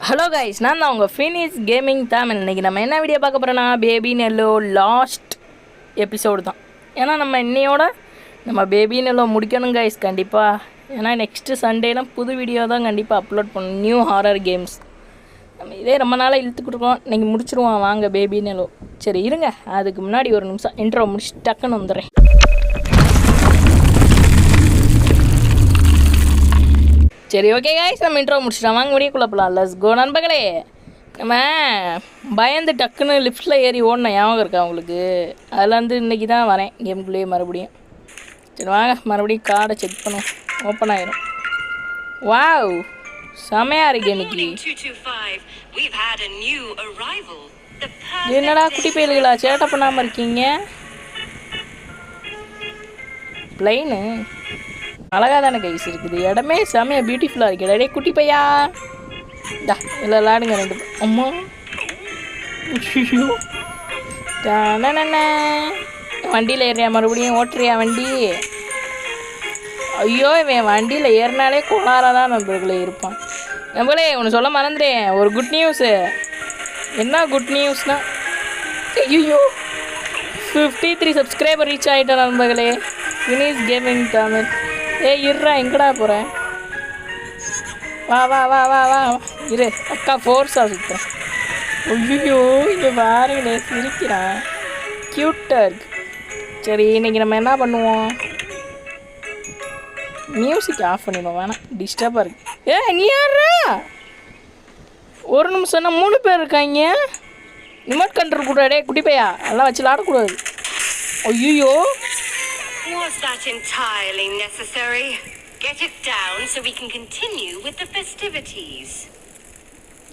Hello guys, நான் தான் உங்கள் ஃபினிஷ் கேமிங் தமிழ். இன்றைக்கி நம்ம என்ன வீடியோ பார்க்க போகிறோன்னா பேபி நெல்லோ லாஸ்ட் எபிசோடு தான். ஏன்னா நம்ம இன்னையோட நம்ம பேபி நெல்லோ முடிக்கணும் கைஸ் கண்டிப்பாக. ஏன்னா நெக்ஸ்ட்டு சண்டேலாம் புது வீடியோ தான் கண்டிப்பாக அப்லோட் பண்ணணும், நியூ ஹாரர் கேம்ஸ். நம்ம இதே ரொம்ப நாளாக இழுத்துக்கிட்டுருக்கோம், இன்றைக்கி முடிச்சிருவோம் வாங்க பேபி நெல்லோ. சரி இருங்க, அதுக்கு முன்னாடி ஒரு நிமிஷம் இன்ட்ரோ முடிச்சு டக்குன்னு வந்துடுறேன். சரி ஓகே கைஸ், நம்ம இன்ட்ரோ முடிச்சிட்டோம், வாங்க முடியக்குள்ள போகலாம். லெட்ஸ் கோ நண்பர்களே. நம்ம பயந்து டக்குன்னு லிஃப்ட்டில் ஏறி ஓடின ஞாபகம் இருக்கா உங்களுக்கு? அதில் இன்றைக்கி தான் வரேன் கேமுக்குள்ளேயே மறுபடியும். சரி வாங்க மறுபடியும் கார்டை செக் பண்ணுவோம். ஓப்பன் ஆயிரும். வாவ், செமையாக இருக்கு இன்னைக்கு. என்னடா குட்டி பயல்களா சேட்டை பண்ணாமல் இருக்கீங்க? பிளைனு அழகாக தானே கைஸ் இருக்குது, இடமே செமையாக பியூட்டிஃபுல்லாக இருக்குது. டே குட்டி பையா டா இல்லை விளாடுங்க ரெண்டு. அம்மா வண்டியில் ஏறியா மறுபடியும் ஓட்டுறியா வண்டி? ஐயோ இவன் வண்டியில் ஏறினாலே கோளாராக தான் நண்பர்களே இருப்பான். நம்மளே ஒன்று சொல்ல மறந்துட்டேன், ஒரு குட் நியூஸு. என்ன குட் நியூஸ்னால், ஐயோ 53 சப்ஸ்கிரைபர் ரீச் ஆகிட்டேன் நண்பர்களே. Finish gaming Tamil. இருறா, எங்கடா போகிறேன்? வா வா வா வா வா இரு, அக்கா ஃபோர்ஸாக சுற்றுறேன். ஐயோ இங்கே பாருங்களே சிரிக்கிறான், க்யூட்டாக இருக்கு. சரி இன்றைக்கி நம்ம என்ன பண்ணுவோம்? மியூசிக் ஆஃப் பண்ணிடுவோம், வேணாம் டிஸ்டர்பாக இருக்கு. நீ யாரா? ஒரு நிமிஷம்னா 3 பேர் இருக்காங்க. ரிமோட் கண்ட்ரோல் கூட டே குட்டி பையா, அதெல்லாம் வச்சு விளாடக்கூடாது. ஐயோ Was that entirely necessary? Get it down so we can continue with the festivities.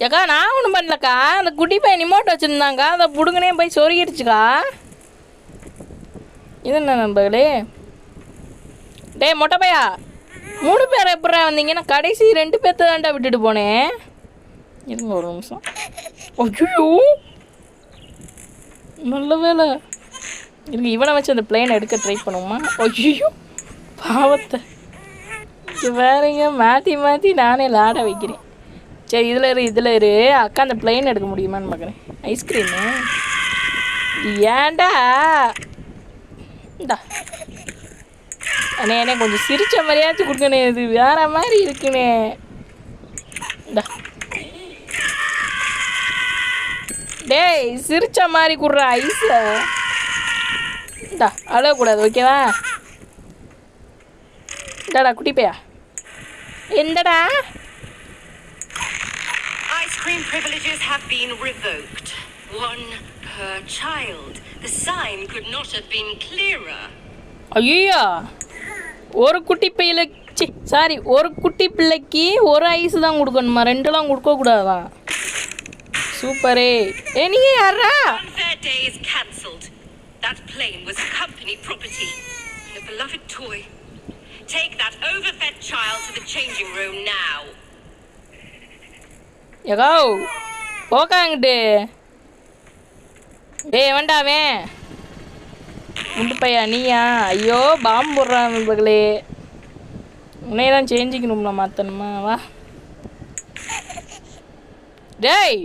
ஏக்கா நான் ஒன்றும் பண்ணலக்கா, அந்த குட்டி பையன் ரிமோட் வச்சுருந்தாங்க, அதை பிடுங்கனே போய் சொருகிடுச்சுக்கா. இது என்ன நண்பர்களே? டே மொட்டை பையா, 3 பேர் எப்படா வந்தீங்கன்னா கடைசி 2 பேர்த்த தாண்டா விட்டுட்டு போனேன். இருங்க ஒரு நிமிஷம். ஐயோ நல்ல வேலை. இருக்கு, இவனை வச்சு அந்த பிளேனை எடுக்க ட்ரை பண்ணுவோமா? ஐயோ பாவத்தை வேறங்க, மாற்றி மாற்றி நானே லாட வைக்கிறேன். சரி இதில் இரு அக்கா, அந்த பிளேன் எடுக்க முடியுமான்னு பார்க்குறேன். ஐஸ்கிரீமு ஏன்டா இந்தா அண்ணே கொஞ்சம் சிரித்த மாதிரியாச்சும் கொடுக்கணே, இது வேற மாதிரி இருக்குண்ணே. இந்தா டேய் சிரித்த மாதிரி கொடுற ஐஸை இந்தா, அழகக்கூடாது ஓகேவா? இந்தாடா குட்டி பையா, எந்தடா? Ice cream privileges have been revoked. 1 per child. The sign could not have been clearer. ஐயோ ஒரு குட்டி பையில ஒரு குட்டி பிள்ளைக்கு ஒரு ஐஸ் தான் கொடுக்கணுமா, 2லாம் கொடுக்கக்கூடாதான். சூப்பரே. நீங்க யாரா? Fair day is cancelled. That plane was company property, a beloved toy. Take that overfed child to the changing room now. யகோ போக்காங்கிட்டு. டேய் வேண்டாமே உண்டு பையா நீயா? ஐயோ பாம்பு போடுறான் நண்பர்களே, உன்னையே தான் சேஞ்சிக்கணும்ல, மாற்றணுமா? வா டேய்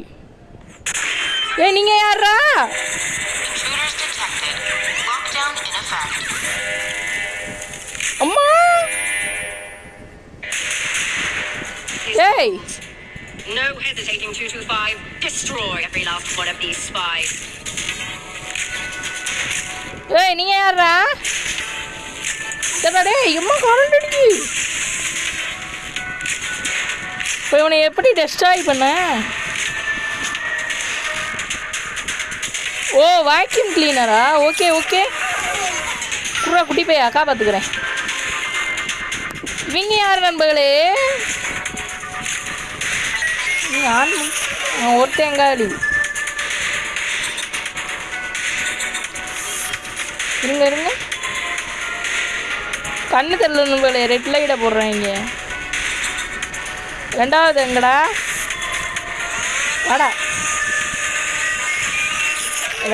நீங்கள் யாரா? அம்மா டேய் No hesitating 225. Destroy every last one of these spies. நீங்க யாரா? டேய் அம்மா கரண்ட் அடிக்கு. இப்போ இவனை எப்படி டெஸ்ட்ராய் பண்ண? ஓ வாக்யூம் கிளீனரா? ஓகே ஓகே குரா குட்டி போய் அக்கா பார்த்துக்கிறேன். இவங்க யார் நண்பர்களே? ஒருத்தேங்காடி இருங்க இருங்க, கண்ணு தெரியல நண்பர்களே, ரெட் லைட்டை போடுறாங்க. 2வது எங்கடா? வாடா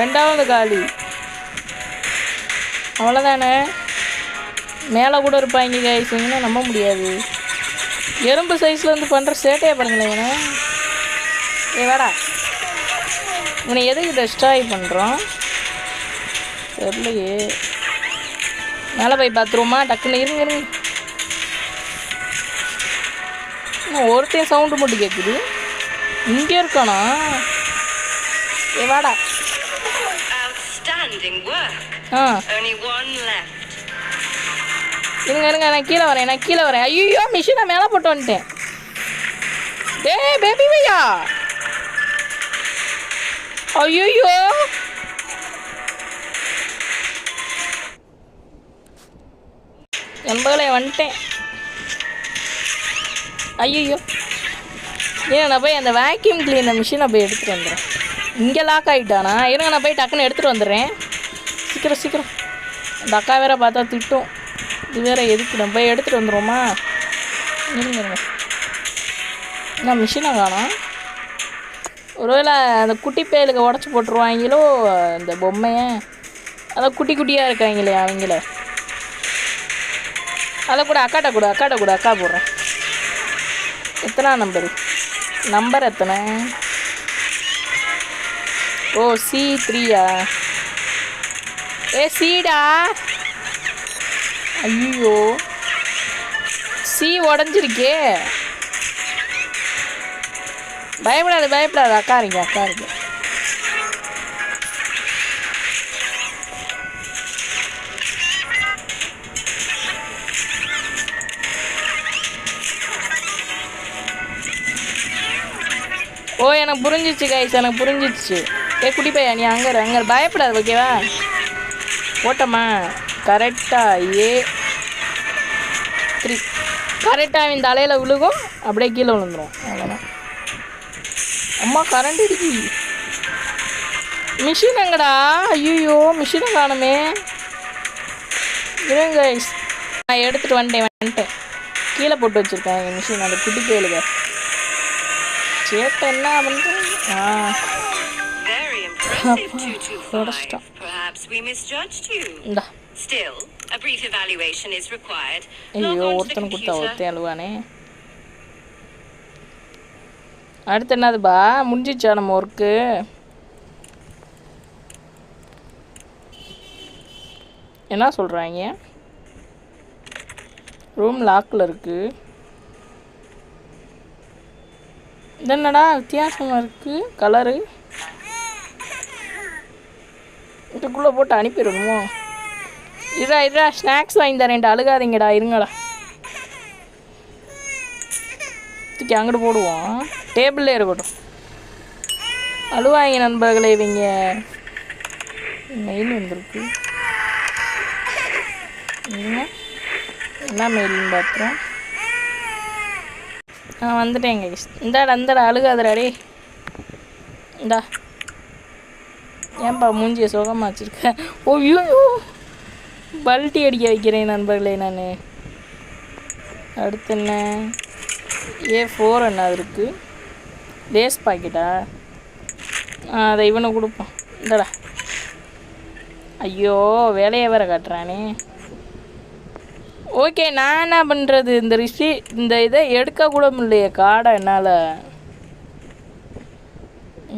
2வது காலி. அவ்வளோதானே, மேலே கூட இருப்பாங்க கைஸ், நம்ப முடியாது. எறும்பு சைஸில் வந்து பண்ணுற சேட்டையை பாருங்களேன். வாடா. இவனை எதுக்கு டெஸ்ட்ராய் பண்ணுறோம் தெரியலையே. மேலே போய் பார்த்துருவோமா? டக்குன்னு இருங்க. இன்னும் ஒருத்தையும் சவுண்டு மட்டும் கேட்குது. இங்கே இருக்கானா? வாடா. இருங்க நான் கீழே வரேன். ஐயோ மிஷினை மேலே போட்டு வந்துட்டேன். பேபி பையா. ஐயோ நண்பர்களே வந்துட்டேன். ஐயோ நான் போய் அந்த வேக்யூம் கிளீனர் மிஷினை போய் எடுத்துகிட்டு வந்துடுறேன். இங்கே லாக் ஆகிட்டானா? இருங்க நான் போய் டக்குன்னு எடுத்துகிட்டு வந்துடுறேன். சீக்கிரம். அந்த அக்கா வேற பார்த்தா திட்டும். இது வேற எதுக்கு? நம்ம போய் எடுத்துகிட்டு வந்துடுவோமா? இருங்க நான் மிஷினை காணோம். ஒருவேளை அந்த குட்டி பயலுக்கு உடச்சி போட்டுருவாங்களோ அந்த பொம்மையை. அதான் குட்டியாக இருக்காங்களே அவங்கள. அதை கூட அக்காட்ட கூட அக்கா போடுறேன். எத்தனை நம்பர் எத்தனை? ஓ C3யா? சீடா. ஐயோ சி உடஞ்சிருக்கே. பயப்படாது அக்கா இருங்க. ஓ எனக்கு புரிஞ்சிச்சு கைஸ், எனக்கு புரிஞ்சிச்சு. குட்டி பையா நீ அங்கே பயப்படாது ஓகேவா? போட்டோமா கரெக்டாக A3 கரெக்டாக இந்த தலையில் விழுகும், அப்படியே கீழே விழுந்துடும். அவ்வளோதான். அம்மா கரண்ட் அடிக்கி. மிஷின் எங்கடா? ஐயோ மிஷினை காணுமே. இருங்க கைஸ் நான் எடுத்துகிட்டு வந்துட்டேன். கீழே போட்டு வச்சுருக்கேன் எங்கள் மிஷின். அந்த குட்டி பேலுங்க சேட்டை என்ன பண்ணுறேன். ஐயோ ஒருத்தனை கொடுத்தா ஒருத்தன் அழுவானே. அடுத்து என்னதுப்பா? முடிஞ்சிச்சா நம்ம ஒர்க்கு? என்ன சொல்கிறாங்க? ரூம் லாக்கில் இருக்குது. இது என்னடா வித்தியாசமாக இருக்குது கலரு? இதுக்குள்ளே போட்டு அனுப்பிடணுமோ? இருடா ஸ்நாக்ஸ் வாங்கி தரேன்டா, அழுகாதீங்கடா, இருங்கடா. தூக்கி அங்கிட்டு போடுவோம், டேபிள்லே இருக்கட்டும். அழுவாங்க நண்பர்களே. இவங்க மெயில் வந்துருக்கு. என்ன மெயில்னு பார்த்துறோம். வந்துட்டேங்க. இந்தாடா அழுகாதடா டே. இந்தா ஏன்பா மூஞ்சியை சுகமாக வச்சுருக்க? ஓய்யோ பல்ட்டி அடிக்க வைக்கிறேன் நண்பர்களே நான். அடுத்து என்ன? A4 என்ன அது இருக்குது? லேஸ் பாக்கெட்டா? அதை இவனை கொடுப்போம். இந்தடா. ஐயோ வேலையை வேற காட்டுறானே. ஓகே நான் என்ன பண்ணுறது? இந்த இதை எடுக்கக்கூட முடியலையே கார்டை என்னால்.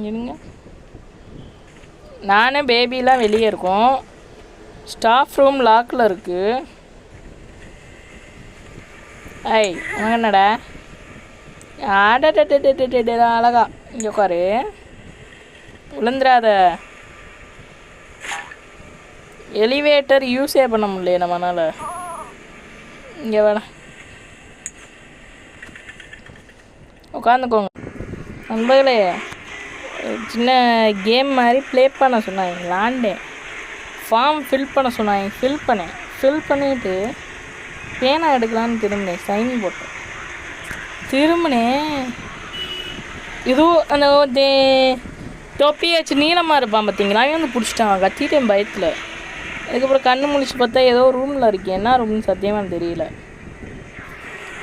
இருங்க நானே பேபிலாம் வெளியே இருக்கோம். ஸ்டாஃப் ரூம் லாக்கில் இருக்குது. ஐய் உனக்கு என்னடா? அழகா இங்கே உட்காரு, விழுந்துடாத. எலிவேட்டர் யூஸே பண்ண முடியல நம்மளால். இங்கே வேணாம் உட்காந்துக்கோங்க நண்பர்களே. சின்ன கேம் மாதிரி ப்ளே பண்ண சொன்னாங்க, விளாண்டேன். ஃபார்ம் ஃபில் பண்ண சொன்னாங்க, ஃபில் பண்ணிவிட்டு பேனா எடுக்கலான்னு திரும்பினேன். சைன் போட்டேன், திரும்பினேன். இதுவும் அந்த தொப்பியை வச்சு நீளமாக இருப்பான் பார்த்தீங்களா, வந்து பிடிச்சிட்டான். கத்திட்டேன் பயத்தில். அதுக்கப்புறம் கண்ணு முழிச்சு பார்த்தா ஏதோ ரூமில் இருக்கேன். என்ன ரூம்னு சத்தியமாக தெரியல.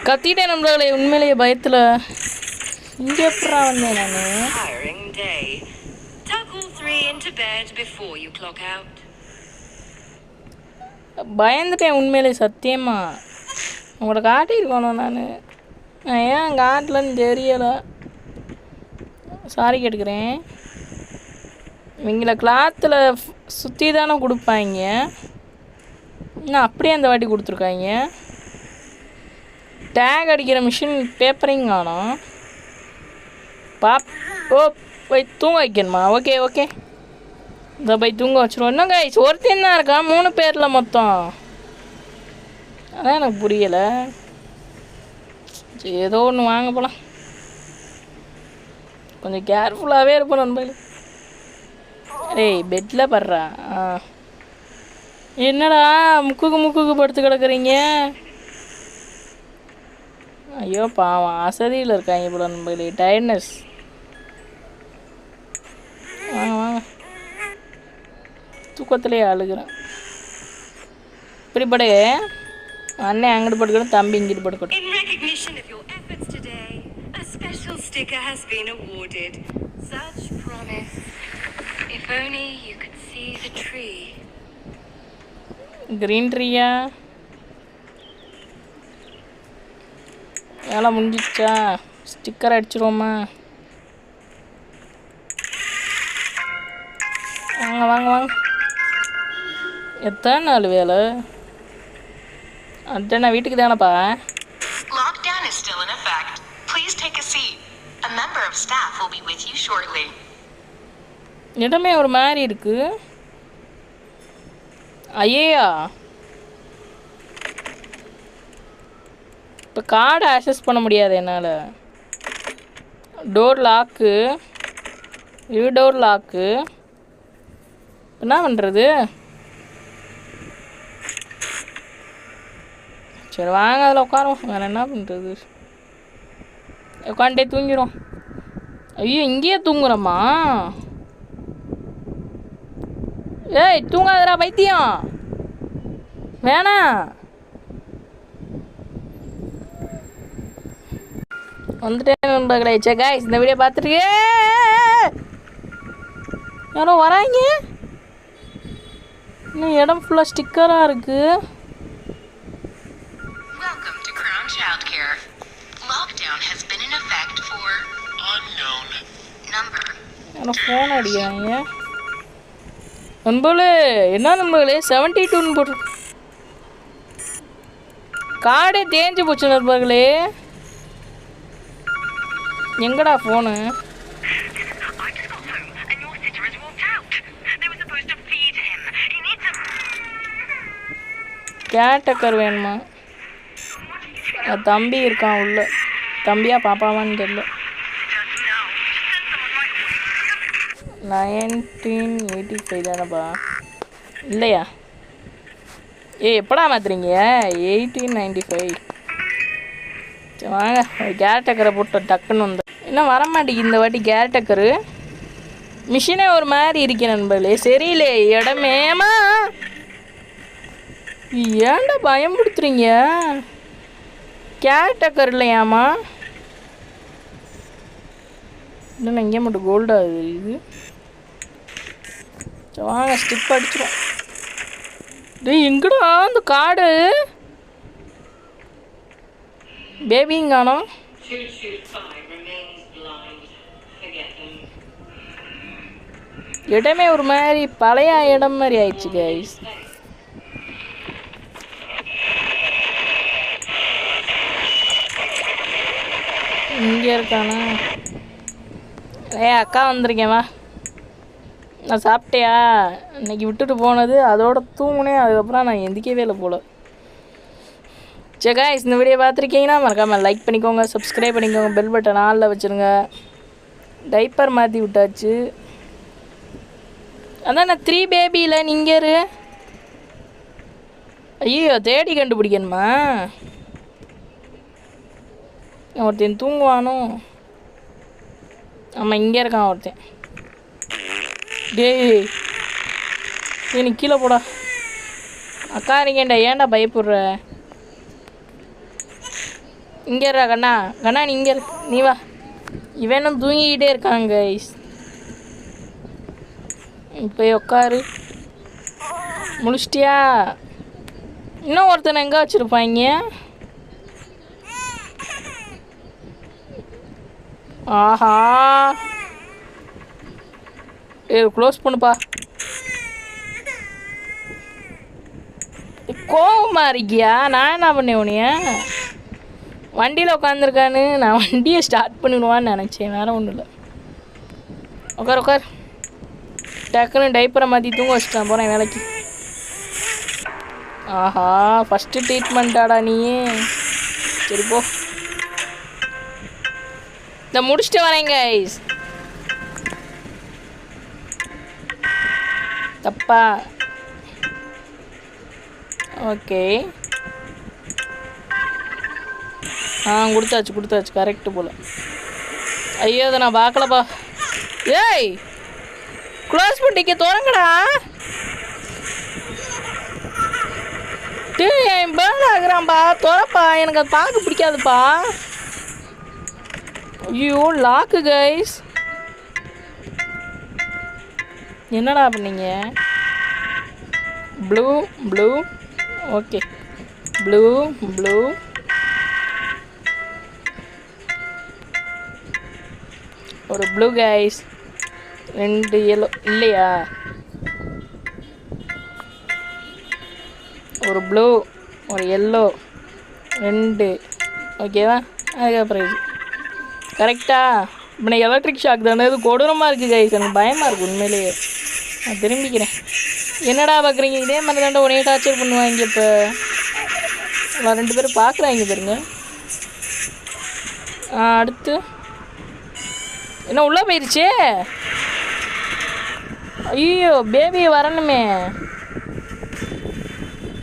கத்திட்டேன் நண்பர்களே உண்மையிலேயே பயத்தில். இங்கே எப்படா வந்தேன் நான்? பயந்துட்டேன் உண்மையிலே சத்தியமாக. உங்களோட காட்டியிருக்கணும் நான் ஏன் காட்டலன்னு தெரியலை. சாரி கேட்டுக்கிறேன். இவங்கள கிளாத்தில் சுற்றி தானே கொடுப்பாங்க. இன்னும் அப்படியே அந்த வாட்டி கொடுத்துருக்காங்க. டேக் அடிக்கிற மிஷின் பேப்பரிங் காணோம். ஓ போய் தூங்க வைக்கணுமா? ஓகே ஓகே, இந்த போய் தூங்க வச்சுருவோம். இன்னும் கைஸ் ஒருத்தன் தான் இருக்கான் 3 பேரில் மொத்தம். அதான் எனக்கு புரியலை. சரி ஏதோ ஒன்று வாங்க போகலாம். கொஞ்சம் கேர்ஃபுல்லாகவே இருப்போம் நண்பர்கள். ஏய் பெட்டில் படுறா. என்னடா முக்குக்கு படுத்து கிடக்குறீங்க? ஐயோ பாவம் அசதியில் இருக்காங்க போல நண்பர்களே. டயர்ட்னஸ். வாங்க வாங்க, தூக்கத்திலே அழுகிறேன். இப்படி படு. அண்ணன் அங்கிட்டு படுக்கணும், தம்பி இங்கிட்டு படுக்கணும். In recognition of your efforts today, a special sticker has been awarded. Such promise. If only you could see the tree. Green ட்ரீயா? வேலை முடிஞ்சிச்சா? ஸ்டிக்கர் அடிச்சிருவோமா? வாங்க வாங்க வாங்க. எத்தனை நாள் வேலை? அட்டை நான் வீட்டுக்கு தானேப்பா. Lockdown is still in effect. Please take a seat. A member of staff will be with you shortly. இடமே ஒரு மாதிரி இருக்கு. ஐயா இப்போ கார்டை ஆக்சஸ் பண்ண முடியாது என்னால். Door lock. இது டோர் லாக்கு. என்ன பண்ணுறது? சரி வாங்க அதில் உட்காரோம். வேறு என்ன பண்ணுறது? உட்காந்துட்டே தூங்கிடும். ஐயோ இங்கேயே தூங்குறோமா? ஏய் தூங்காதடா பைத்தியம், வேணாம். வந்துட்டேன் நண்பர்களே. சே கைஸ் இந்த வீடியோ பார்த்துட்டு யாரோ வராங்க. இன்னும் இடம் ஃபுல்லாக ஸ்டிக்கராக இருக்குது. Welcome to Crown Childcare. Lockdown has been in effect for unknown number. யாரோ ஃபோன் அடிக்கிறாங்க. நண்பர்களே என்ன நண்பர்களே 72 போட்டு கார்டே தேஞ்சு போச்சு நண்பர்களே. எங்கடா ஃபோனு? கேட்டக்கர் வேணுமா? தம்பி இருக்கான் உள்ள. தம்பியா பாப்பாவான்னு தெரியல. 1985 தானேப்பா? இல்லையா? எப்படா மாத்துறீங்க? 1895. சரி வாங்க கேரட்டக்கரை போட்டு டக்குன்னு வந்து. இன்னும் வரமாட்டேங்குது இந்த வாட்டி கேரட்டக்கரு. மிஷினே ஒரு மாதிரி இருக்கேன் நண்பர்களே. சரியில்லை இடமேமா. ஏன்டா பயம்படுத்துறீங்க? கேரட்டக்கர் இல்லையாம்மா? இன்னும் இங்கே மட்டும் கோல்டாக இது. வாங்க ஸ்டிப் அடிச்சிடும். டேய் எங்கடா அந்த கார்டு? பேபிங்க காணோம். இடமே ஒரு மாதிரி பழைய இடம் மாதிரி ஆயிடுச்சு கைஸ். இங்கே இருக்கானா? அக்கா வந்திருக்கேன் வா. நான் சாப்பிட்டியா? இன்னைக்கு விட்டுட்டு போனது அதோட தூங்குனேன். அதுக்கப்புறம் நான் எந்திக்கவே இல்லை போல். சரி கைஸ் இந்த வீடியோ பார்த்துருக்கீங்கன்னா மறக்காமல் லைக் பண்ணிக்கோங்க, சப்ஸ்கிரைப் பண்ணிக்கோங்க, பெல் பட்டன் ஆளில் வச்சுருங்க. டைப்பர் மாற்றி விட்டாச்சு. அதான் நான் 3 பேபியில் நீங்கள் இரு. ஐயோ தேடி கண்டுபிடிக்கணுமா? ஒருத்தன் தூங்குவானோ? ஆமாம் இங்கே இருக்கான் ஒருத்தன். டேய் நீ கீழே போடா. அக்கா இருக்கேன்டா, ஏன்டா பயப்படுற? இங்கே இருடா கண்ணா. கண்ணா நீ இங்கே நீ வா. இவனும் தூங்கிக்கிட்டே இருக்காங்க கைஸ். இப்போ உட்காரு. முடிச்சிட்டியா? இன்னும் ஒருத்தனை எங்கே வச்சுருப்பாங்க? ஆஹா க்ளோஸ் பண்ணுப்பா. கோவமா இருக்கியா? நான் என்ன பண்ணேன் உனைய? வண்டியில் உட்காந்துருக்கான்னு நான் வண்டியை ஸ்டார்ட் பண்ணிடுவான்னு நினச்சேன், வேறு ஒன்றும் இல்லை. உட்கார். டக்குன்னு டைப்பரை மாற்றி தூங்க வச்சுட்டான், போகிறேன் வேலைக்கு. ஆஹா, ஃபஸ்ட்டு ட்ரீட்மெண்ட்டாடா நீ. சரி போ, இந்த முடிச்சுட்டு வரேங்க ஐஸ். தப்பா? ஓகே. கொடுத்தாச்சு கரெக்டு போல். ஐயோ, அதை நான் பார்க்கலப்பா. ஏய், க்ளோஸ் பண்ணிக்க, தோறங்கடா. என் பேர்ன் ஆகுறான்பா, தோறப்பா. எனக்கு அது பார்க்க பிடிக்காதுப்பா. ஐயோ, லாக்கு கைஸ். என்னடா பண்ணீங்க? Blue okay. ப்ளூ ஒரு ப்ளூ கைஸ், 2 yellow இல்லையா? ஒரு ப்ளூ, ஒரு yellow, 2 ஓகேவா? அதுக்கப்புறம் இது கரெக்டா? இப்போ நான் எலக்ட்ரிக் ஷாக் தானே, இது கொடூரமாக இருக்குது கைஸ். எனக்கு பயமாக இருக்குது உண்மையிலேயே. நான் திரும்பிக்கிறேன். என்னடா பார்க்குறீங்க? இதே மாதிரி தாண்டா உடனே டார்ச்சர் பண்ணுவாங்க. இப்போ நான் 2 பேரும் பார்க்குறாங்க பாருங்க. அடுத்து என்ன உள்ளே போயிடுச்சு? ஐயோ, பேபி வரணுமே.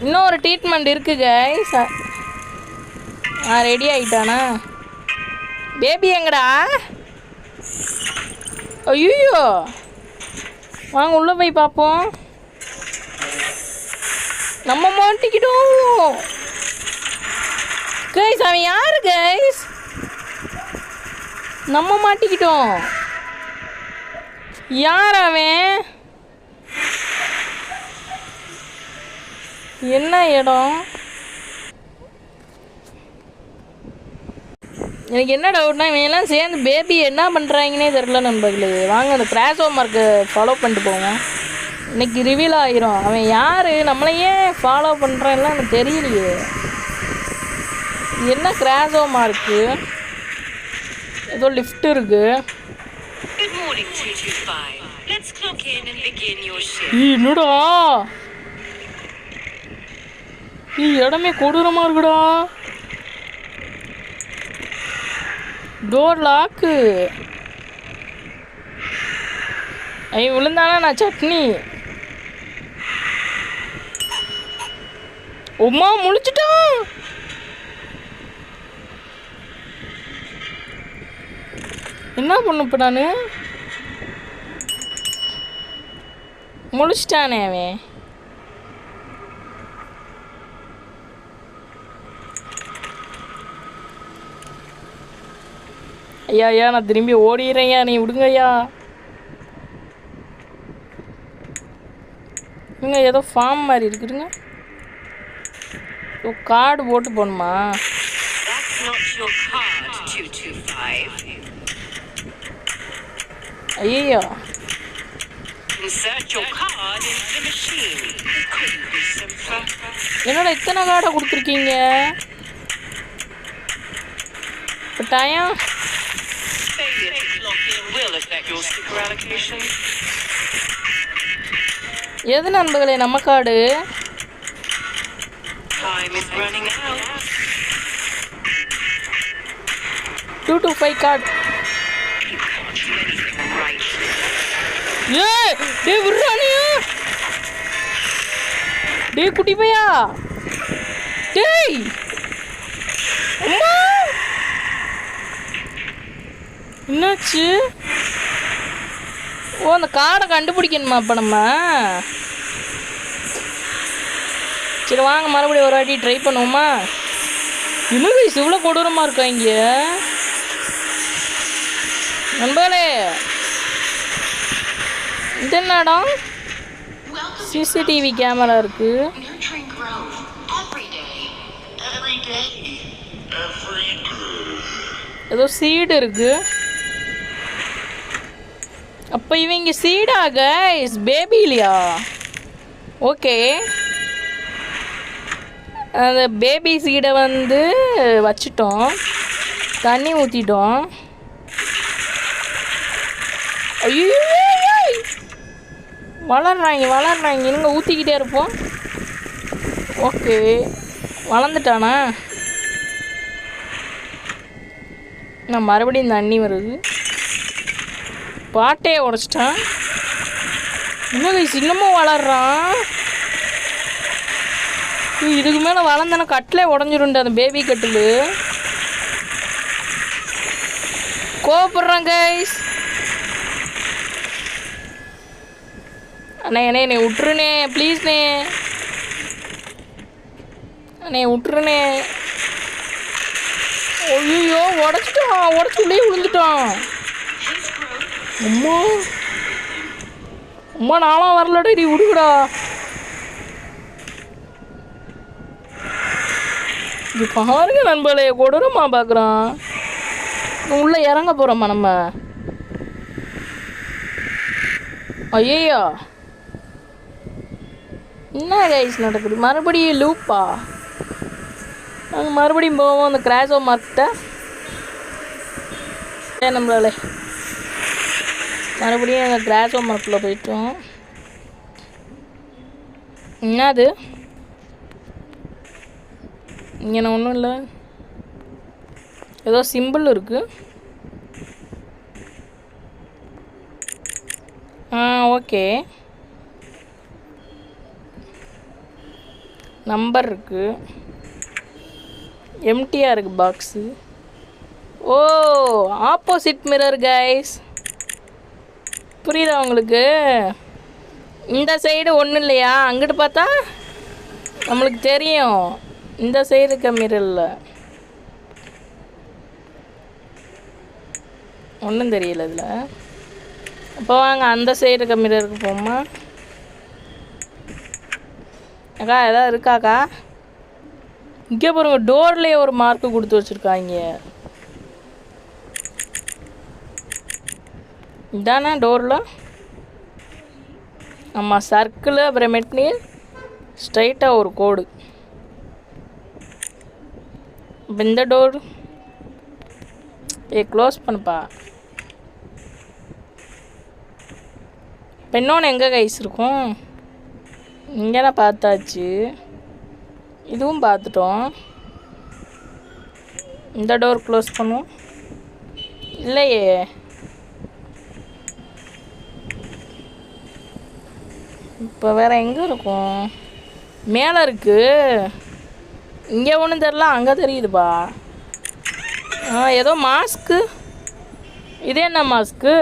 இன்னும் ஒரு ட்ரீட்மெண்ட் இருக்குது கைஸ். ரெடி ஆகிட்டானா? பேபி எங்கடா? ஐயோ, வாங்க உள்ளே போய் பார்ப்போம். நம்ம மாட்டிக்கிட்டோம் கைஸ். அவன் யாரு கைஸ்? நம்ம மாட்டிக்கிட்டோம். யார் அவன்? என்ன இடம்? எனக்கு என்ன டவுட்னா, இவங்கெல்லாம் சேர்ந்து பேபி என்ன பண்ணுறாங்கன்னே தெரில நண்பர்களே. வாங்க அந்த கிராஷ் ஓவர் மார்க்கை ஃபாலோ பண்ணிட்டு போவோம். இன்னைக்கு ரிவீல் ஆகிரும் அவன் யார், நம்மளையே ஃபாலோ பண்ணுறான்லாம் எனக்கு தெரியலையே. என்ன கிராஷ் ஓவர் மார்க்கு? ஏதோ லிஃப்ட் இருக்கு. என்னடா இடமே கொடூரமா இருக்குடா. Door lock. விழுந்தானா நான் சட்னி. உமா முழிச்சிட்டான். என்ன பண்ண இப்போ நான்? முழிச்சிட்டானே அவன். ஐயா நான் திரும்பி ஓடிடுறேன்யா, நீ விடுங்கய்யா. இங்கே ஏதோ ஃபார்ம் மாதிரி இருக்குதுங்க. கார்டு போட்டு போகணுமா? ஐயோ, என்னோட இத்தனை கார்டை கொடுத்துருக்கீங்க? இப்போ டைம் எது நண்பர்களே? நம்ம கார்டு 225 கார்டு. டேய் விடுறானியா? டேய் குட்டி பையா, டேய் அம்மா என்னாச்சு? ஓ, அந்த கார்டை கண்டுபிடிக்கணுமா இப்போ நம்ம? சரி வாங்க மறுபடியும் ஒரு வாட்டி ட்ரை பண்ணுவோமா? இன்னும் இவ்வளோ கொடூரமாக இருக்கா இங்கே நண்பர்களே. இது என்ன இடம்? சிசிடிவி கேமரா இருக்கு. ஏதோ சீடு இருக்கு. அப்போ இவங்க சீடா கைஸ், பேபி இல்லையா? ஓகே, அந்த பேபி சீடை வந்து வச்சிட்டோம், தண்ணி ஊற்றிட்டோம். ஐயோ வளர்றாங்க இன்னுங்க, ஊற்றிக்கிட்டே இருப்போம். ஓகே, வளர்ந்துட்டானா? நான் மறுபடியும் தண்ணி வருது. பாட்டையே உடச்சிட்டான். இன்னும் இன்னமும் வளர்றான். இதுக்கு மேலே வளர்ந்தானே கட்டிலே உடஞ்சிருண்டு, அந்த பேபி கட்டில். கோபப்படுறான் கைஸ். அண்ணே என்னை விட்டுருண்ணே, ப்ளீஸ்ண்ணே, அண்ணே விட்டுருண்ணே. ஐயோ உடச்சிட்டான், உடச்சி உள்ளே விழுந்துட்டான். அம்மா அம்மா நானும் வரலடா, நீ விடுங்கடா. இது பாருங்க நண்பர்களே, கொடூரமா பார்க்குறான். உள்ளே இறங்க போகிறோம்மா நம்ம. ஐயோ என்ன கைஸ் நடக்குது? மறுபடியும் லூப்பா? நாங்கள் மறுபடியும் போவோம் அந்த கிராஷோ மார்க்கிட்ட. நம்மளால மறுபடியும் அந்த கிராஷோ மார்க்கில் போயிட்டோம். என்னது இங்கே? ஒன்றும் இல்லை, ஏதோ சிம்பிள் இருக்குது. ஓகே, நம்பர் இருக்குது, எம்டியாக இருக்குது பாக்ஸு. ஓ ஆப்போசிட் மிரர் கைஸ், புரியுதா உங்களுக்கு? இந்த சைடு ஒன்றும் இல்லையா? அங்கிட்டு பார்த்தா நம்மளுக்கு தெரியும், இந்த சைடு இருக்க மிரரில் ஒன்றும் தெரியல இதில். அப்போ வாங்க அந்த சைடு இருக்க மிரருக்கு போமா. அக்கா எதாவது இருக்காக்கா? இங்கே பாருங்க, டோர்லேயே ஒரு மார்க்கு கொடுத்து வச்சுருக்காங்க. இதானே டோரில்? ஆமாம், சர்க்கிள் அப்புறமேட்டு ஸ்ட்ரைட்டாக ஒரு கோடு. இப்போ இந்த டோர் க்ளோஸ் பண்ணுப்பா. இப்போ இன்னொன்று எங்கே கைஸ் இருக்கும்? இங்கே தான் பார்த்தாச்சு, இதுவும் பார்த்துட்டோம். இந்த டோர் க்ளோஸ் பண்ணுவோம். இல்லையே, இப்போ வேறு எங்கே இருக்கும்? மேலே இருக்குது, இங்கே ஒன்றும் தெரில, அங்கே தெரியுதுப்பா. ஏதோ மாஸ்க்கு. இது என்ன மாஸ்க்கு?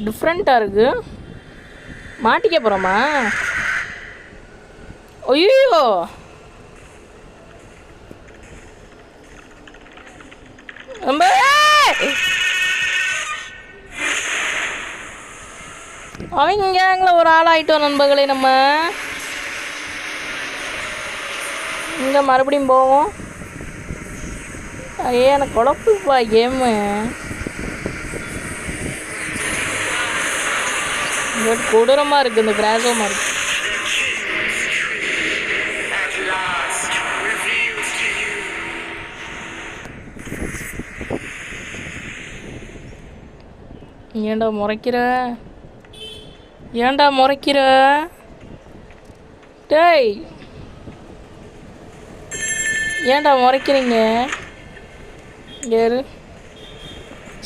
டிஃப்ரெண்ட்டாக இருக்குது. மாட்டிக்க போகிறோமா? ஐயோ அவங்க கேங்கில் ஒரு ஆள் ஆகிட்டோம் நண்பர்களே. நம்ம இங்கே மறுபடியும் போவோம். ஐயே எனக்கு குழப்புப்பா கேமு. கொடூரமாக இருக்குது இந்த கிராஷோ மார்க். ஏண்டா முறைக்கிற? ஏண்டா முறைக்கிற? டேய் ஏண்டா முறைக்கிறீங்க? யாரு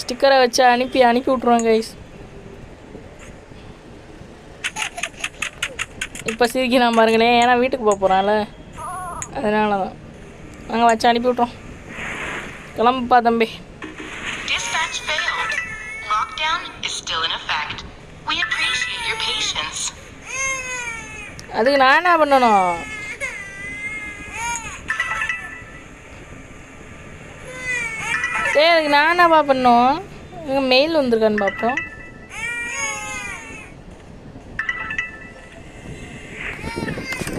ஸ்டிக்கரை வச்சு அனுப்பி விட்ருவாங்க கைஸ். இப்போ சிரிக்கலாம் பாருங்களேன், ஏன்னா வீட்டுக்கு போக போகிறான்ல, அதனால தான் நாங்கள் வச்சு அனுப்பி விட்றோம். கிளம்புப்பா தம்பி. அதுக்கு நான் என்ன பண்ணணும்? அதுக்கு நான் என்னப்பா பண்ணோம்? இங்கே மெயில் வந்திருக்கான்னு பார்ப்போம்.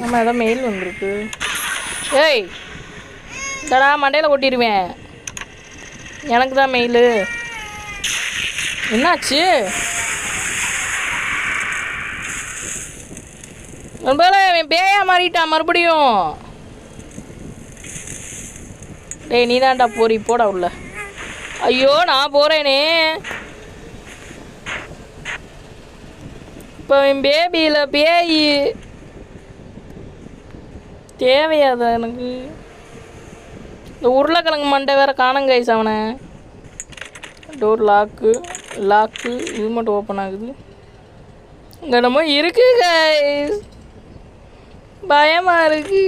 ஆமாம், ஏதோ மெயில் வந்திருக்கு. ஏய் இந்தடா மண்டையில் கொட்டிடுவேன், எனக்கு தான் மெயிலு. என்னாச்சு? அவன் பேயா மாறிட்டான் மறுபடியும். டேய் நீ தான்டா போடா உள்ள. ஐயோ நான் போகிறேனே. இப்போ என் பேபியில் பேய் தேவையாதா எனக்கு? இந்த உருளைக்கிழங்கு மண்டை வேறு காணங்க கைஸ். அவனை டோர் லாக்கு இது மட்டும் ஓப்பன் ஆகுது. இங்கே நம்ம இருக்கு கைஸ். பயமாக இருக்கு.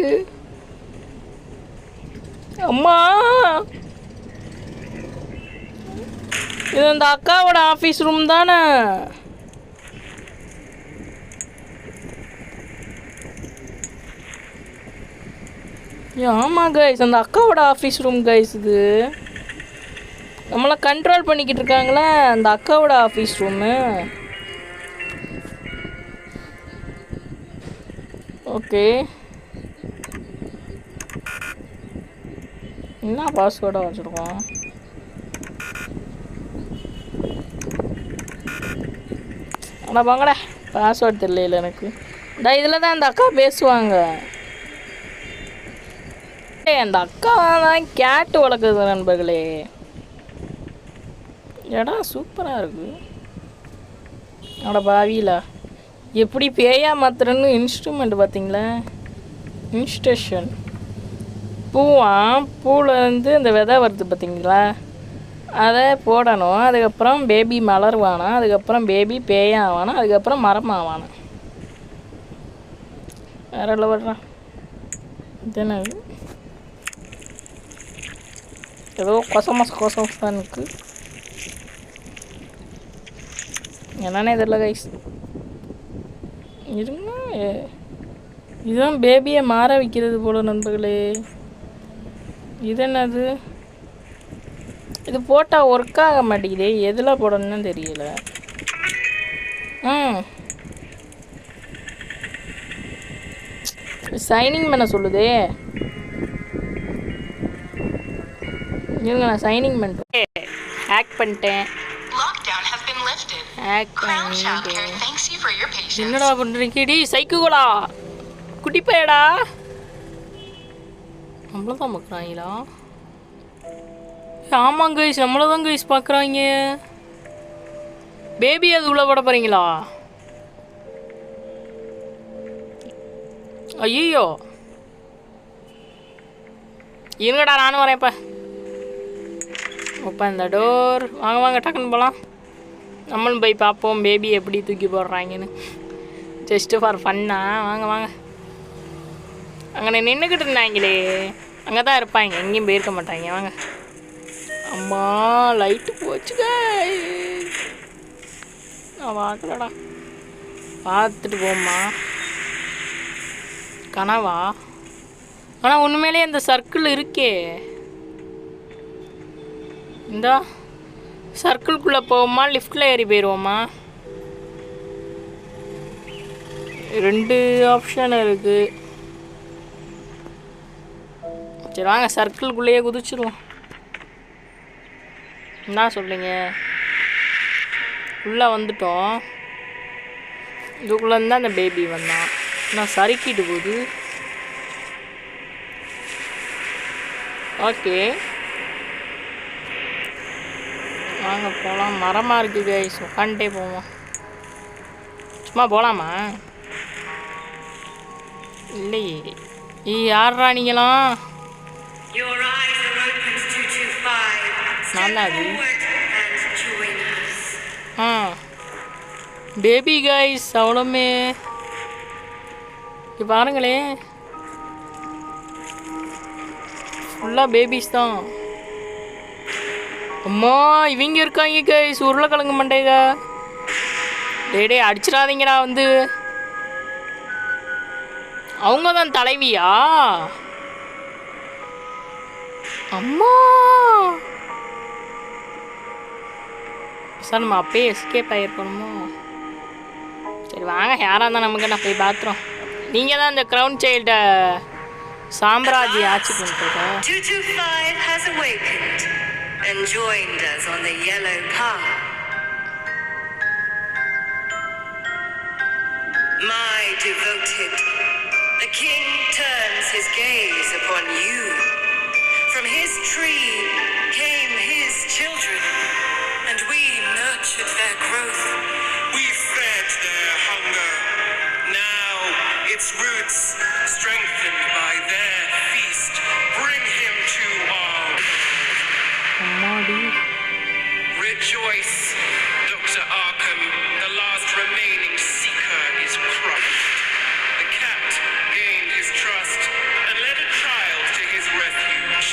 அம்மா இது அந்த அக்காவோட ஆஃபீஸ் ரூம் தானே? ஆமாம் கைஸ், அந்த அக்காவோட ஆஃபீஸ் ரூம் கைஸ். இது நம்மளை கண்ட்ரோல் பண்ணிக்கிட்டு இருக்காங்களே அந்த அக்காவோட ஆஃபீஸ் ரூமு. ஓகே, என்ன பாஸ்வேர்டாக வச்சுருக்கோம்? ஆனால் வாங்கடா, பாஸ்வேர்டு தெரியல எனக்கு. இந்த இதில் தான் அந்த அக்கா பேசுவாங்க. அந்த அக்கா தான் கேட்டு வளர்க்குறது நண்பர்களே. இடம் சூப்பராக இருக்கு. அட பாவிலா, எப்படி பேயா மாத்திரன்னு இன்ஸ்ட்ருமெண்ட் பார்த்தீங்களா? இன்ஸ்டேஷன் பூவிலேருந்து இந்த விதை வருது பார்த்தீங்களா? அதை போடணும். அதுக்கப்புறம் பேபி மலர்வானா, அதுக்கப்புறம் பேபி பேயாவானா, அதுக்கப்புறம் மரமாவானா. வேற இல்லை வர்றான். இதுன்னு ஏதோ கொசமஸ் தான் இருக்குது. என்னன்னே தெரியல கைஸ். இருங்க, இதுதான் பேபியை மாற வைக்கிறது போல நண்பர்களே. இது என்னது? இது போட்டால் ஒர்க் ஆக மாட்டேங்குது. எதில் போடணும்னு தெரியல. சைனிங் பண்ண சொல்லுதே. இருங்க, நான் சைனிங் பண்ணிட்டேன். ஹேக் பண்ணிட்டேன். என்னடா பண்ணுறீங்கடி சைக்குகளா? குட்டி பையடா, நம்மள தான் பார்க்குறாங்களா? ஆமாங்க கைஸ், நம்மள தான் கைஸ் பார்க்குறாங்க. பேபி அது உள்ள போட போகிறீங்களா? ஐயோ இருங்கடா, நானும் வரேன். இப்போ ஓப்பன் த டோர். வாங்க டக்குன்னு போகலாம். நம்மளும் போய் பார்ப்போம் பேபி எப்படி தூக்கி போடுறாங்கன்னு. ஜஸ்ட்டு ஃபார் ஃபன்னா. வாங்க. அங்கே நின்றுக்கிட்டு இருந்தாங்களே, அங்கே தான் இருப்பாங்க, எங்கேயும் போயிருக்க மாட்டாங்க. வாங்க. அம்மா லைட்டு போச்சுக்க. நான் பார்க்கலடா. பார்த்துட்டு போம்மா. கனவா? ஆனால் உண்மையிலே அந்த சர்க்கிள் இருக்கே. இந்த சர்க்கிள்குள்ளே போவோமா, லிஃப்டில் ஏறி போயிடுவோமா? 2 ஆப்ஷன் இருக்குது. சரி வாங்க, சர்க்கிள்குள்ளேயே குதிச்சிடுவோம். என்ன சொல்கிறீங்க? உள்ளே வந்துட்டோம். இதுக்குள்ளே அந்த பேபி வந்தான். நான் சறுக்கிட்டு போகுது. ஓகே வாங்க போகலாம். மரமாக இருக்குது கைஸ், உட்காந்துட்டே போவோம். சும்மா போகலாமா? இல்லையே. யாரா நீங்களாம்? நான் தான் அது. பேபி கைஸ், அவ்வளோமே. இப்போ பாருங்களே, ஃபுல்லாக பேபிஸ் தான். அம்மா இவங்க இருக்காங்க கைஸ், உருளைக்கிழங்கு மண்டைக. டே அடிச்சிடாதீங்கடா. வந்து அவங்க தான் தலைவியா? அம்மா சார், நம்ம அப்பயே எஸ்கேப் ஆகிருக்கணுமோ? சரி வாங்க, யாராக இருந்தால் நமக்கு நான் போய் பார்த்துறோம். நீங்கள் தான் இந்த க்ரௌன் சைல்டை சாம்ராஜ்ய ஆட்சி பண்ணிட்டு. 225 has awakened and joined us on the yellow path. My devoted, the king turns his gaze upon you. From his tree came his children, and we nurtured their growth. We fed their hunger. Now its roots, strengthened by their feast, bring him to our. Rejoice, Dr. Arkham. The last remaining seeker is crushed. The cat gained his trust and led a child to his refuge.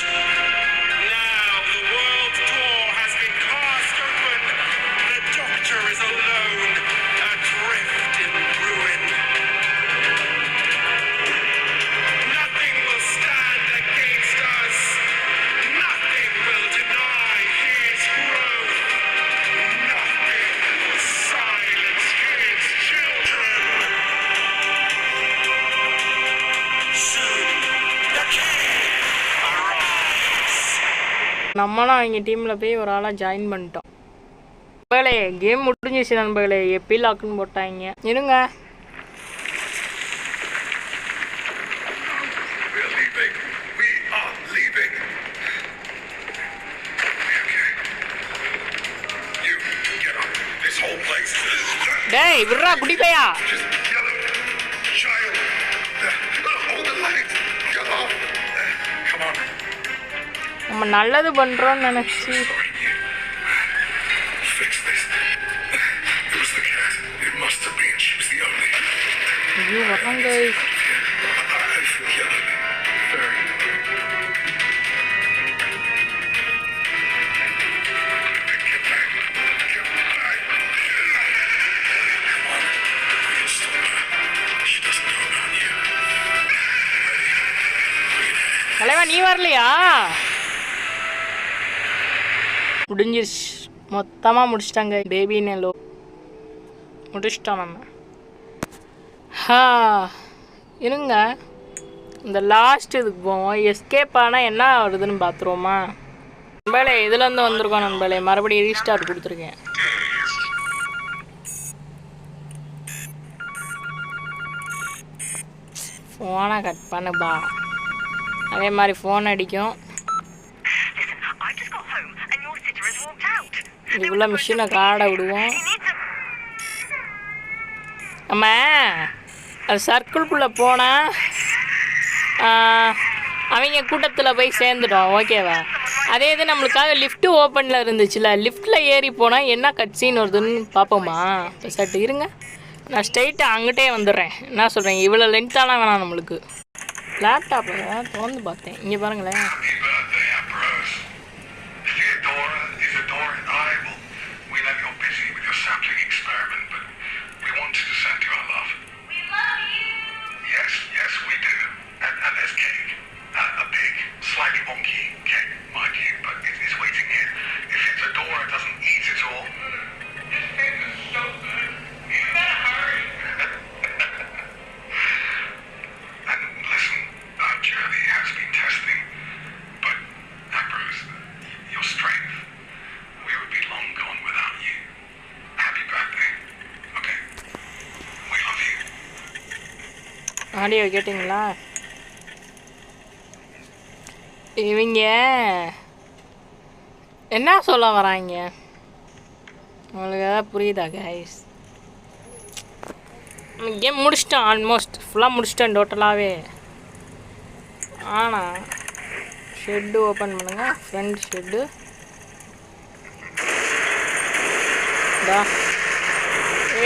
Now the world's door has been cast open. The Doctor is alone, adrift in ruin. Nothing will stand against us. Nothing will deny his growth. Nothing will silence his children. Soon, the king arrives. நம்மளும் அவங்க டீமில் போய் ஒரு ஆளாக join பண்ணிட்டோம். நண்பர்களே game முடிஞ்சிச்சு நண்பர்களே. எப்பி லாக்குன்னு போட்டாங்க. இருங்க. We're leaving. We are leaving. Okay. You get up. This whole place is டேய் விட்றா குடி பையா. just yellow. Child. Hold the light. Get off. Come on. நம்ம நல்லது பண்ணுறோன்னு நினச்சி Fix this. It was the cat. It must have been. She was the only. ஐயோ வராங்க. I forget it. Very. Get back. Get back. Come on. We can stop her. She doesn't know about you. தலைவா நீ வரலையா? முடிஞ்சிருச்சு. மொத்தமாக முடிச்சிட்டாங்க. Baby நெல்லோ முடிச்சிட்டோம் நம்ம. இருங்க இந்த லாஸ்ட் இதுக்கு போவோம். எஸ்கேப் ஆனால் என்ன வருதுன்னு பார்த்துருவோமா? நண்பர்களே இதுலேருந்து வந்திருக்கோம் நண்பர்களே. மறுபடியும் ரீஸ்டார்ட் கொடுத்துருக்கேன். ஃபோனை கட் பண்ணுபா. அதே மாதிரி ஃபோன் அடிக்கும். I just got home and your sitter has walked out. இதுக்குள்ளே மிஷினை காடை விடுவோம். நம்ம அது சர்க்கிள்குள்ளே போனால் அவங்க கூட்டத்தில் போய் சேர்ந்துட்டோம். ஓகேவா? அதே இது நம்மளுக்காக லிஃப்ட்டு ஓப்பனில் இருந்துச்சுல, லிஃப்ட்டில் ஏறி போனால் என்ன கட்சின்னு வருதுன்னு பார்ப்போமா? இப்போ சட்டு இருங்க, நான் ஸ்ட்ரைட்டாக அங்கிட்டே வந்துடுறேன். என்ன சொல்கிறேன், இவ்வளோ லென்த்தாலாம் வேணாம் நம்மளுக்கு. லேப்டாப்பில் திறந்து பார்த்தேன். இங்கே பாருங்களேன். Happy birthday, Ambrose. Theodora, Isadora, and I will. We know you're busy with your sapling experiment, but we wanted to send you our love. We love you. Yes, yes, we do. And there's cake. A big, slightly wonky cake, mind you, but it's waiting here. If Isadora doesn't eat it all. This cake is so good. You better hurry. And listen, Jerry has been testing, but Ambrose, your strength, we would be long gone without you. Happy birthday. Okay. We love you. Audio கேட்டிங்களா? இவங்க என்ன சொல்ல வராங்க உங்களுக்கு எதாவது புரியுதா guys? Game முடிச்சிட்டோம், almost ஃபுல்லாக முடிச்சிட்டேன் டோட்டலாகவே. ஆனால் ஷெட்டு ஓப்பன் பண்ணுங்கள். ஃப்ரண்ட் ஷெட்டு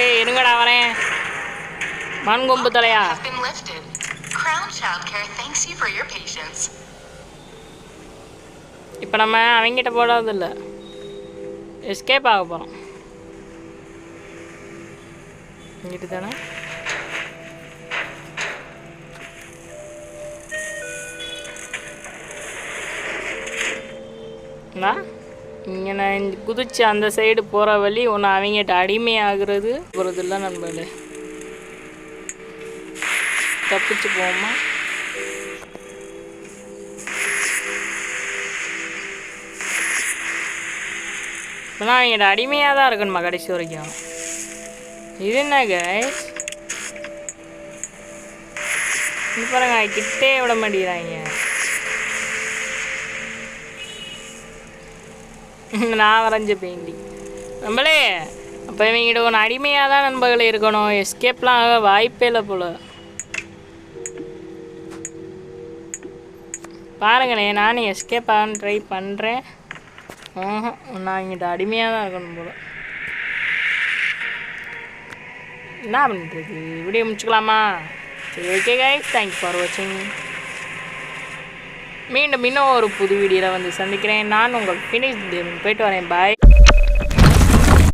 ஏய் இருங்கடா வரேன். மண்கொம்பு தலையா. Have been lifted. Crown Childcare thanks you for your patience. இப்போ நம்ம அவங்ககிட்ட போடாதில்ல, எஸ்கேப் ஆக போகிறோம். இங்கிட்டு தானே இங்கே நான் குதிச்சு அந்த சைடு போகிற வழி ஒன்று அவங்ககிட்ட அடிமையாகிறது போகிறது இல்லை நண்பர்களே. தப்பிச்சு போவோமா? இப்போலாம் அவங்ககிட்ட அடிமையாக தான் இருக்கணுமா கடைசி வரைக்கும்? இது என்ன கைஸ்? இது பாருங்க கிட்டே விட மாட்டேங்கிறாங்க. நான் வரைஞ்ச பெயிண்டிங் நம்மளே. அப்போ இவங்கிட்ட ஒன்று அடிமையாக தான் நண்பர்களே இருக்கணும். எஸ்கேப்லாம் ஆக வாய்ப்பே இல்லை போல். பாருங்களேன், நானும் எஸ்கேப் ஆகன்னு ட்ரை பண்ணுறேன். நான் இங்கிட்ட அடிமையாக தான் இருக்கணும் போல். என்ன பண்ணுறது? வீடியோ முடிச்சுக்கலாமா? சரி, ஓகே கைஸ், தேங்க்ஸ் ஃபார் வாட்சிங். மீண்டும் இன்னும் ஒரு புது வீடியோவில் வந்து சந்திக்கிறேன். நான் உங்கள் ஃபினிஷ் போயிட்டு வரேன். பாய்.